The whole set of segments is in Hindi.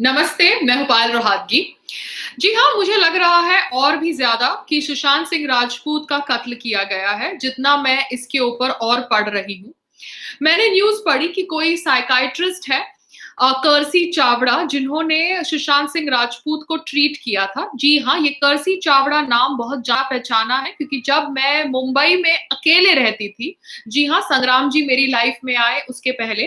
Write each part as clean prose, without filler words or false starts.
नमस्ते, मैं हूपाल रोहातगी। जी हाँ, मुझे लग रहा है और भी ज़्यादा कि सुशांत सिंह राजपूत का कत्ल किया गया है, जितना मैं इसके ऊपर और पढ़ रही हूँ। मैंने न्यूज़ पढ़ी कि कोई साइकियाट्रिस्ट है कर्सी चावड़ा, जिन्होंने सुशांत सिंह राजपूत को ट्रीट किया था। जी हाँ, ये कर्सी चावड़ा नाम बहुत जाना-पहचाना है, क्योंकि जब मैं मुंबई में अकेले रहती थी, जी हाँ, संग्राम जी मेरी लाइफ में आए उसके पहले,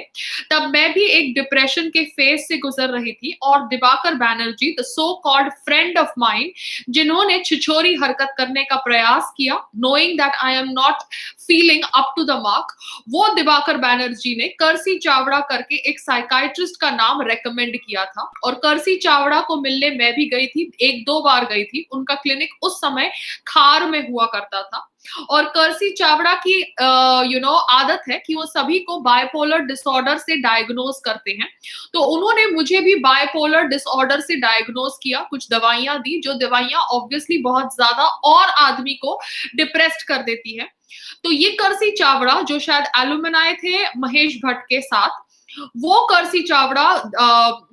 तब मैं भी एक डिप्रेशन के फेज़ से गुज़र रही थी और Diwakar Banerjee, the so called friend of mine, जिन्होंने छिछोरी हरकत करने का प्रयास किया, knowing that I am not feeling up to the mark, वो दिवाकर बैनर्जी ने कर्सी चावड़ा करके एक साइकियाट्रिस्ट का नाम रेकमेंड किया था और कर्सी चावड़ा को मिलने मैं भी गई थी, 1-2 बार गई थी। उनका क्लिनिक उस समय खार में हुआ करता था और कर्सी चावड़ा की आदत है कि वो सभी को बाइपोलर डिसऑर्डर से डायग्नोज करते हैं। तो उन्होंने मुझे भी बाइपोलर डिसऑर्डर से डायग्नोज किया, कुछ दवाइयाँ दी, जो दवाइयाँ ऑब्वियसली बहुत ज़्यादा और आदमी को डिप्रेस्ड कर देती है। तो ये कर्सी चावड़ा जो शायद एलुमनाई थे महेश भट्ट के साथ, वो कर्सी चावड़ा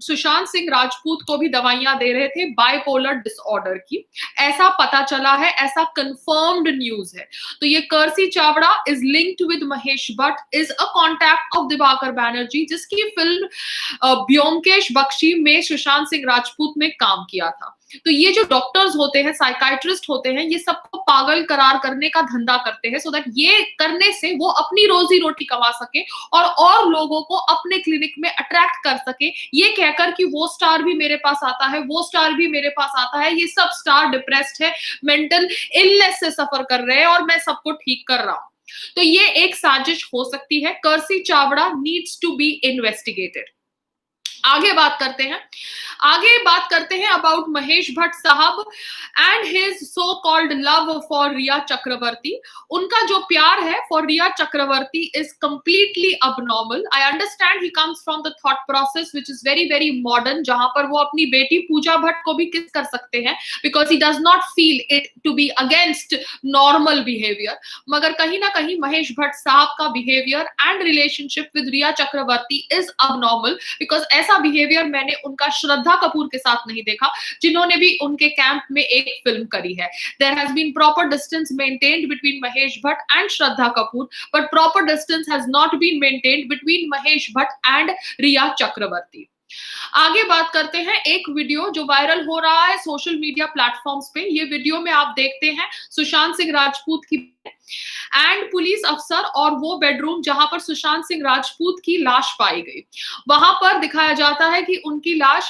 सुशांत सिंह राजपूत को भी दवाइयां दे रहे थे बाइपोलर डिसऑर्डर की। ऐसा पता चला है, ऐसा कंफर्म्ड न्यूज़ है। तो ये Kersi Chavda is linked with Mahesh Bhatt, is a contact of Dibakar Banerjee, जिसकी फिल्म ब्योमकेश बख्शी में सुशांत सिंह राजपूत ने काम किया था। तो ये जो डॉक्टर्स होते हैं, साइकियाट्रिस्ट होते हैं, ये सबको पागल करार करने का धंधा करते हैं, सो दैट ये करने से वो अपनी रोजी रोटी कमा सके और लोगों को अपने क्लिनिक में अट्रैक्ट कर सके, ये कहकर कि वो स्टार भी मेरे पास आता है, वो स्टार भी मेरे पास आता है, ये सब स्टार डिप्रेस्ड है, मेंटल इलनेस से सफर कर रहे हैं और मैं सबको ठीक कर रहा हूं। तो ये एक साजिश हो सकती है। Kersi Chavda needs to be investigated. आगे बात करते हैं अबाउट महेश भट्ट साहब and his so called love for Rhea Chakraborty. उनका जो प्यार है for Rhea Chakraborty is completely abnormal. I understand he comes from the thought process which is very very modern, जहां पर वो अपनी बेटी पूजा भट्ट को भी किस कर सकते हैं, because he does not feel it to be against normal behaviour. मगर कहीं ना कहीं महेश भट्ट साहब का behaviour and relationship with Rhea Chakraborty is abnormal, because ऐसा बिहेवियर मैंने उनका श्रद्धा कपूर के साथ नहीं देखा, जिन्होंने भी उनके कैंप में एक फिल्म करी है। There has been proper distance maintained between Mahesh Bhatt and Shraddha Kapoor, but proper distance has not been maintained between Mahesh Bhatt and Rhea Chakraborty. आगे बात करते हैं एक वीडियो जो वायरल हो रहा है सोशल मीडिया प्लेटफॉर्म्स पे। ये वीडियो में आप देखते हैं सुशांत सिंह राजपूत की एंड पुलिस अफसर और वो बेडरूम जहां पर सुशांत सिंह राजपूत की लाश पाई गई। वहां पर दिखाया जाता है कि उनकी लाश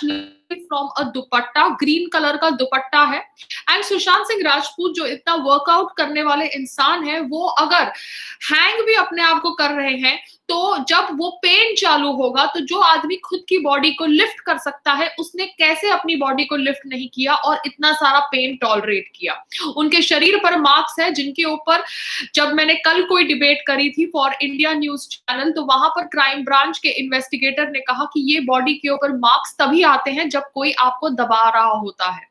from a dupatta, green colour का दुपट्टा है। एंड सुशांत सिंह राजपूत जो इतना वर्कआउट करने वाले इंसान है, वो अगर हैंग भी अपने आप को कर रहे हैं, तो जब वो पेन चालू होगा तो जो आदमी खुद की बॉडी को लिफ्ट कर सकता है, उसने कैसे अपनी बॉडी को लिफ्ट नहीं किया और इतना सारा पेन टॉलरेट किया। उनके शरीर पर मार्क्स है, जिनके ऊपर जब मैंने कल कोई डिबेट करी थी फॉर इंडिया न्यूज चैनल, तो वहां पर क्राइम ब्रांच के इन्वेस्टिगेटर ने कहा कि ये बॉडी के ऊपर मार्क्स तभी आते हैं जब कोई आपको दबा रहा होता है।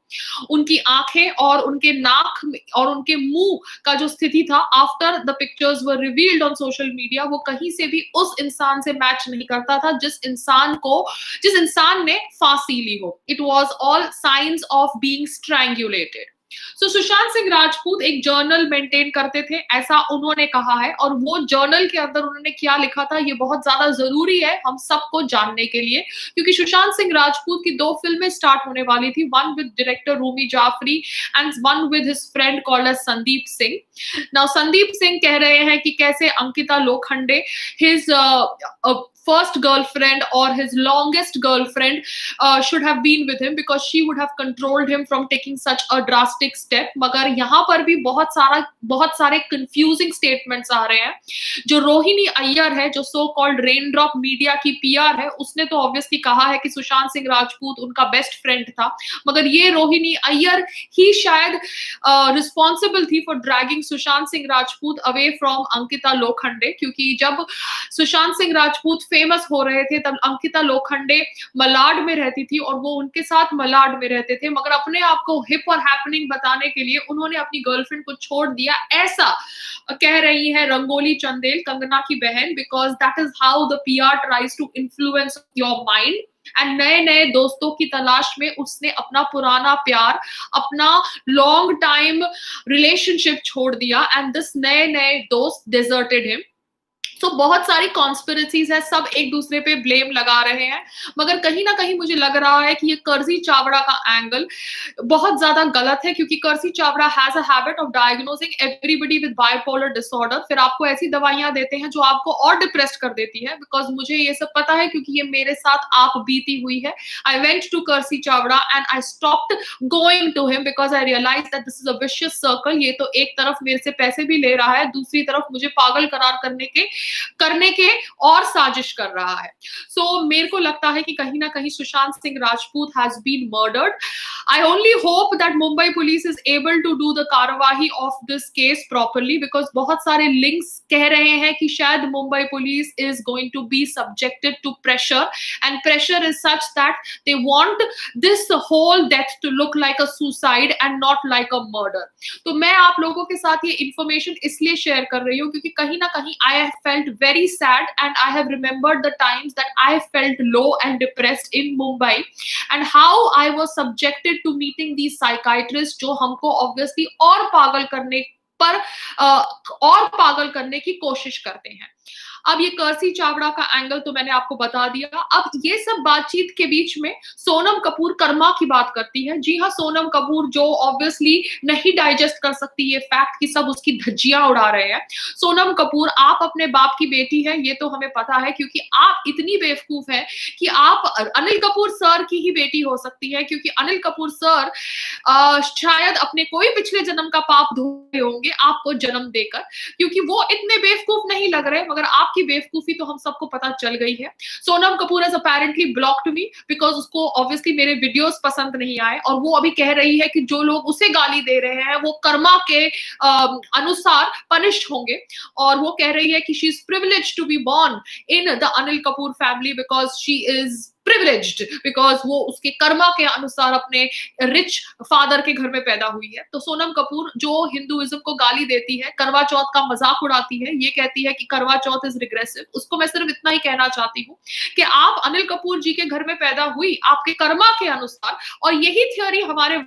उनकी आंखें और उनके नाक और उनके मुंह का जो स्थिति था after the pictures were revealed on social media, वो कहीं से भी उस इंसान से मैच नहीं करता था जिस इंसान ने फांसी ली हो। It was all science of being strangulated. So Sushant Singh Rajput एक जर्नल मेंटेन करते थे, ऐसा उन्होंने कहा है, और वो जर्नल के अंदर उन्होंने क्या लिखा था ये बहुत ज्यादा जरूरी है हम सबको जानने के लिए, क्योंकि सुशांत सिंह राजपूत की 2 फिल्में स्टार्ट होने वाली थी, one with director Rumi Jaffery and one with his friend called as Sandeep Singh. Now Sandeep Singh कह रहे हैं कि कैसे Ankita Lokhande, his first girlfriend or his longest girlfriend should have been with him because she would have controlled him from taking such a drastic step। मगर यहाँ पर भी बहुत सारे confusing statements आ रहे हैं। जो रोहिणी अय्यर है, जो so called रेनड्रॉप मीडिया की पीआर है, उसने तो ऑब्वियसली कहा है कि सुशांत सिंह राजपूत उनका बेस्ट फ्रेंड था, मगर ये रोहिणी अय्यर ही शायद रिस्पॉन्सिबल थी for dragging Sushant Singh Rajput away from Ankita Lokhande, क्योंकि जब सुशांत सिंह राजपूत फेमस हो रहे थे तब अंकिता लोखंडे मलाड में रहती थी और वो उनके साथ मलाड में रहते थे, मगर अपने आप को हिप और हैपनिंग बताने के लिए उन्होंने अपनी गर्लफ्रेंड को छोड़ दिया, ऐसा कह रही है रंगोली चंदेल, कंगना की बहन, because that is how the PR tries to influence your mind. And नए नए दोस्तों की तलाश में उसने अपना पुराना प्यार, अपना लॉन्ग टाइम रिलेशनशिप छोड़ दिया एंड दिस नए नए दोस्त डिजर्टेड हिम। तो बहुत सारी कॉन्स्पिरेसीज है, सब एक दूसरे पे ब्लेम लगा रहे हैं, मगर कहीं ना कहीं मुझे लग रहा है कि ये कर्जी चावड़ा का एंगल बहुत ज्यादा गलत है, क्योंकि Kersi Chavda has a habit of diagnosing everybody with bipolar disorder. फिर आपको ऐसी दवाइयां देते हैं जो आपको और डिप्रेस्ड कर देती है, बिकॉज मुझे ये सब पता है क्योंकि ये मेरे साथ आप बीती हुई है। I went to Kersi Chavda and I stopped going to him because I realize that this is a vicious circle. ये तो एक तरफ मेरे से पैसे भी ले रहा है, दूसरी तरफ मुझे पागल करार करने के और साजिश कर रहा है। सो मेरे को लगता है कि कहीं ना कहीं Sushant Singh Rajput has been murdered. I only hope that Mumbai police is able to do the कार्यवाही of this case properly, because बहुत सारे लिंक्स कह रहे हैं कि शायद Mumbai police is going to be subjected to pressure and pressure is such that they want this whole death to look like a suicide and not like a murder. तो मैं आप लोगों के साथ ये इंफॉर्मेशन इसलिए शेयर कर रही हूँ क्योंकि कहीं ना कहीं I have felt very sad and I have remembered the times that I felt low and depressed in Mumbai and how I was subjected to meeting these psychiatrists जो हमको obviously और पागल करने पर और पागल करने की कोशिश करते हैं। अब ये कर्सी चावड़ा का एंगल तो मैंने आपको बता दिया। अब ये सब बातचीत के बीच में सोनम कपूर कर्मा की बात करती है। जी हाँ, सोनम कपूर जो ऑब्वियसली नहीं डाइजेस्ट कर सकती ये फैक्ट कि सब उसकी धज्जियां उड़ा रहे हैं। सोनम कपूर, आप अपने बाप की बेटी है, ये तो हमें पता है, क्योंकि आप इतनी बेवकूफ है कि आप अनिल कपूर सर की ही बेटी हो सकती है, क्योंकि अनिल कपूर सर शायद अपने कोई पिछले जन्म का पाप धोए होंगे आपको जन्म देकर, क्योंकि वो इतने बेवकूफ नहीं लग रहे, मगर आपकी बेवकूफी तो हम सबको पता चल गई है। Sonam Kapoor has apparently blocked me because उसको ऑब्वियसली मेरे वीडियोस पसंद नहीं आए, और वो अभी कह रही है कि जो लोग उसे गाली दे रहे हैं वो कर्मा के अनुसार पनिश होंगे, और वो कह रही है कि she is privileged to be born in the Anil Kapoor family because she is privileged, because वो उसके कर्मा के अनुसार अपने रिच फादर के घर में पैदा हुई है। तो सोनम कपूर जो हिंदुइज्म को गाली देती है, करवा चौथ का मजाक उड़ाती है, ये कहती है कि करवा चौथ इज रिग्रेसिव, उसको मैं सिर्फ इतना ही कहना चाहती हूँ कि आप अनिल कपूर जी के घर में पैदा हुई आपके कर्मा के अनुसार, और यही थ्योरी हमारे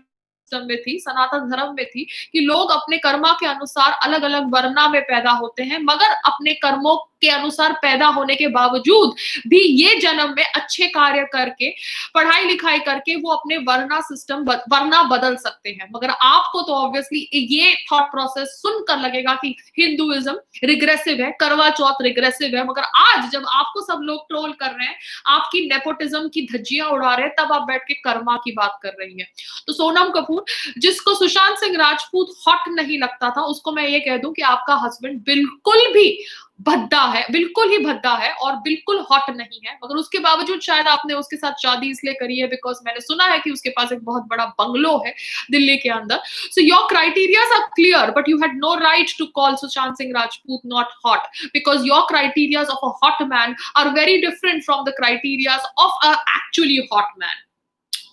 में थी, सनातन धर्म में थी, कि लोग अपने कर्मा के अनुसार अलग अलग वर्णा में पैदा होते हैं, मगर अपने कर्मों के अनुसार पैदा होने के बावजूद भी ये जन्म में अच्छे कार्य करके, पढ़ाई लिखाई करके वो अपने वर्णा सिस्टम वर्णा बदल सकते हैं। मगर आपको तो ऑब्वियसली ये थॉट प्रोसेस सुनकर लगेगा कि हिंदुइज्म रिग्रेसिव है, करवा चौथ रिग्रेसिव है, मगर आज जब आपको सब लोग ट्रोल कर रहे हैं, आपकी नेपोटिज्म की धज्जियां उड़ा रहे हैं, तब आप बैठ के कर्मा की बात कर रही है। तो सोनम कपूर, जिसको सुशांत सिंह राजपूत हॉट नहीं लगता था, उसको मैं ये कह दूं कि आपका हस्बैंड बिल्कुल भी भद्दा है, बिल्कुल ही भद्दा है और बिल्कुल हॉट नहीं है, मगर उसके बावजूद शायद आपने उसके साथ शादी इसलिए करी है बिकॉज मैंने सुना है कि उसके पास एक बहुत बड़ा बंगलो है दिल्ली के अंदर। So your criterias are clear, but you had no right to call Sushant Singh Rajput not hot, because your criterias of a hot man are very different from the criterias of a actually hot man.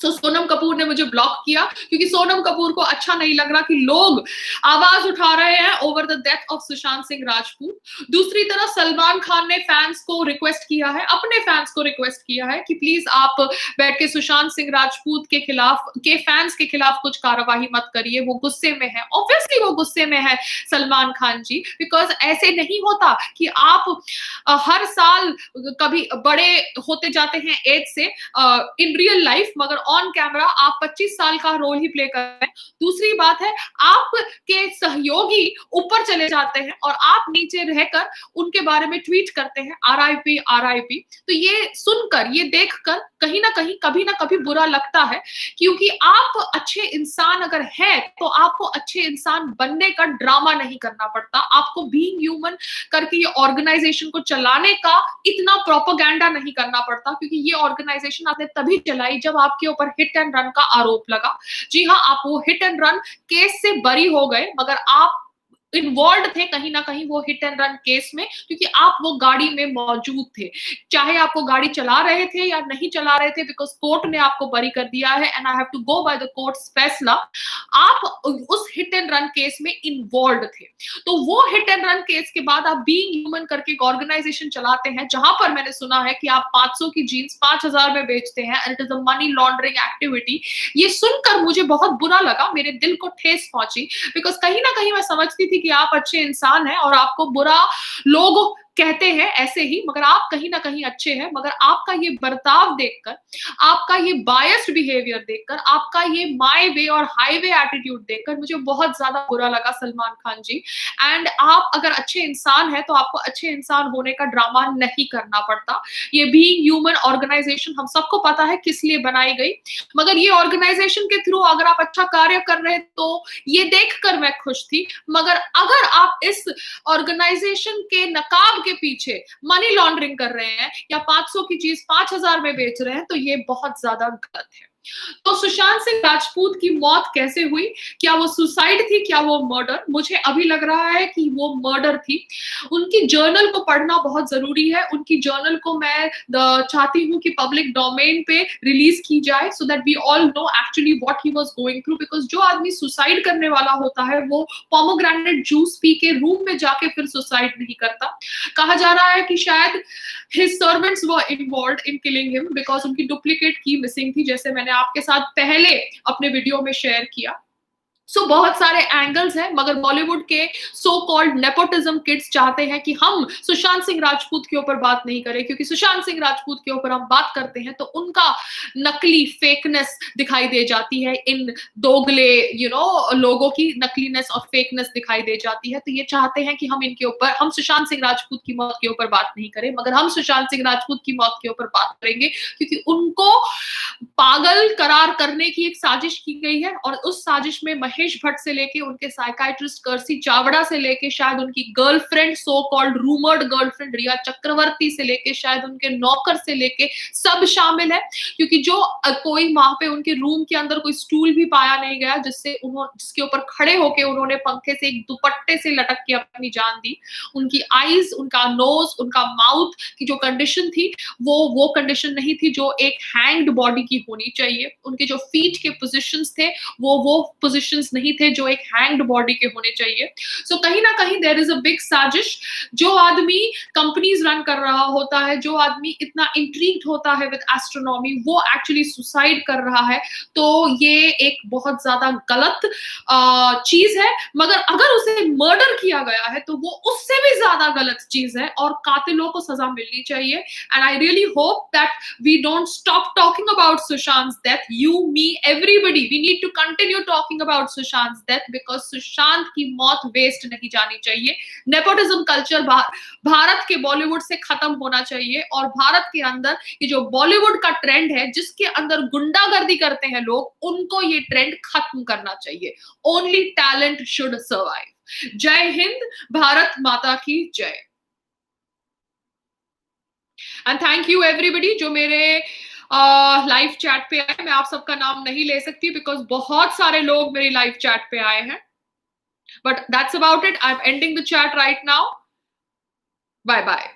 तो सोनम कपूर ने मुझे ब्लॉक किया क्योंकि सोनम कपूर को अच्छा नहीं लग रहा कि लोग आवाज उठा रहे हैं over the death of Sushant Singh Rajput. दूसरी तरफ सलमान खान ने फैंस को रिक्वेस्ट किया है, अपने फैंस को रिक्वेस्ट किया है कि प्लीज आप बैठ के सुशांत सिंह राजपूत के खिलाफ, के फैंस के खिलाफ कुछ कार्यवाही मत करिए, वो गुस्से में है। ऑब्वियसली वो गुस्से में है सलमान खान जी, बिकॉज ऐसे नहीं होता कि आप हर साल कभी बड़े होते जाते हैं एज से इन रियल लाइफ, मगर ऑन कैमरा आप 25 साल का रोल ही प्ले कर रहे हैं। दूसरी बात है, आपके सहयोगी ऊपर चले जाते हैं और आप नीचे रहकर उनके बारे में ट्वीट करते हैं RIP RIP। तो ये सुनकर, ये देखकर कहीं ना कहीं कभी ना कभी बुरा लगता है, क्योंकि आप अच्छे इंसान अगर हैं तो आपको अच्छे इंसान बनने का ड्रामा नहीं करना पड़ता, आपको बीइंग ह्यूमन करके ये ऑर्गेनाइजेशन को चलाने का इतना प्रोपेगेंडा नहीं करना पड़ता, क्योंकि ये ऑर्गेनाइजेशन आपने तभी चलाई जब आपके ऊपर हिट एंड रन का आरोप लगा। जी हाँ, आप वो हिट एंड रन केस से बरी हो गए, मगर आप इन्वॉल्व थे कहीं ना कहीं वो हिट एंड रन केस में, क्योंकि आप वो गाड़ी में मौजूद थे, चाहे आप वो गाड़ी चला रहे थे या नहीं चला रहे थे, बिकॉज कोर्ट ने आपको बरी कर दिया है and I have to go by the courts फैसला। आप उस हिट एंड रन केस में इन्वॉल्व थे। तो वो हिट एंड रन केस के बाद आप बीइंग ह्यूमन करके एक ऑर्गेनाइजेशन चलाते हैं, जहां पर मैंने सुना है कि आप 500 की जीन्स 5000 में बेचते हैं and it is a money laundering activity. ये सुनकर मुझे बहुत बुरा लगा, मेरे दिल को ठेस पहुंची, बिकॉज कहीं ना कहीं मैं समझती थी कि आप अच्छे इंसान हैं और आपको बुरा लोग कहते हैं ऐसे ही, मगर आप कहीं ना कहीं अच्छे हैं। मगर आपका ये बर्ताव देखकर, आपका ये बायस्ड बिहेवियर देखकर, आपका ये माय वे और हाईवे एटीट्यूड देखकर मुझे बहुत ज्यादा बुरा लगा सलमान खान जी। एंड आप अगर अच्छे इंसान हैं तो आपको अच्छे इंसान होने का ड्रामा नहीं करना पड़ता। ये बीइंग ह्यूमन ऑर्गेनाइजेशन हम सबको पता है किस लिए बनाई गई, मगर ये ऑर्गेनाइजेशन के थ्रू अगर आप अच्छा कार्य कर रहे हैं तो ये देखकर मैं खुश थी। मगर अगर आप इस ऑर्गेनाइजेशन के नकाब के पीछे मनी लॉन्ड्रिंग कर रहे हैं या 500 की चीज 5000 में बेच रहे हैं, तो ये बहुत ज्यादा गलत है। तो सुशांत सिंह राजपूत की मौत कैसे हुई? क्या वो सुसाइड थी, क्या वो मर्डर? मुझे अभी लग रहा है कि वो मर्डर थी। उनकी जर्नल को पढ़ना बहुत जरूरी है। उनकी जर्नल को मैं चाहती हूँ कि पब्लिक डोमेन पे रिलीज की जाए, so that we all know actually what he was going through. Because जो आदमी सुसाइड करने वाला होता है वो पोमोग्रेनेट जूस पी के रूम में जाके फिर सुसाइड नहीं करता। कहा जा रहा है कि शायद his servants were involved in killing him because उनकी डुप्लीकेट की मिसिंग थी, जैसे मैंने आपके साथ पहले अपने वीडियो में शेयर किया। सो बहुत सारे एंगल्स हैं, मगर बॉलीवुड के सो कॉल्ड नेपोटिज्म किड्स चाहते हैं कि हम सुशांत सिंह राजपूत के ऊपर बात नहीं करें, क्योंकि सुशांत सिंह राजपूत के ऊपर हम बात करते हैं तो उनका नकली फेकनेस दिखाई दे जाती है, इन दोगले लोगों की नकलीनेस और फेकनेस दिखाई दे जाती है। तो ये चाहते हैं कि हम इनके ऊपर, हम सुशांत सिंह राजपूत की मौत के ऊपर बात नहीं करें, मगर हम सुशांत सिंह राजपूत की मौत के ऊपर बात करेंगे, क्योंकि उनको पागल करार करने की एक साजिश की गई है। और उस साजिश में महेश भट्ट से लेके उनके साइकाइट्रिस्ट कर्सी चावड़ा से लेके शायद उनकी girlfriend, so called rumoured girlfriend Rhea Chakraborty से लेके शायद उनके नौकर से लेके सब शामिल है। क्योंकि जो कोई वहां पे उनके रूम के अंदर कोई स्टूल भी पाया नहीं गया जिसके ऊपर खड़े होके उन्होंने पंखे से एक दुपट्टे से लटक के अपनी जान दी। उनकी आईज, उनका नोज, उनका माउथ की जो कंडीशन थी वो कंडीशन नहीं थी जो एक हैंग्ड बॉडी की होनी चाहिए। उनके जो फीट के पोजीशंस थे वो पोजीशंस नहीं थे जो एक हैंग्ड बॉडी के होने चाहिए। सो कहीं ना कहीं देयर इज अ बिग साजिश। जो आदमी कंपनीज रन कर रहा होता है, जो आदमी इतना इंट्रीग्ड होता है विद एस्ट्रोनॉमी, वो एक्चुअली सुसाइड कर रहा है। तो ये एक बहुत ज्यादा गलत चीज है। मगर अगर उसे मर्डर किया गया है तो वो उससे भी ज्यादा गलत चीज है और कातिलों को सजा मिलनी चाहिए। And I really hope that we don't stop talking about Sushant's death. You, me, everybody, we need to continue talking about Sushant's death because Sushant की मौत वेस्ट नहीं जानी चाहिए। नेपोटिज्म कल्चर भारत के बॉलीवुड से खत्म होना चाहिए और भारत के अंदर ये जो बॉलीवुड का ट्रेंड है जिसके अंदर गुंडागर्दी करते हैं लोग, उनको ये ट्रेंड खत्म करना चाहिए। Only talent should survive. जय हिंद, भारत माता की जय। एंड थैंक यू एवरीबडी जो मेरे लाइव चैट पे आए। मैं आप सबका नाम नहीं ले सकती बिकॉज बहुत सारे लोग मेरी लाइव चैट पे आए हैं, but that's about it. I am ending the chat right now. Bye bye.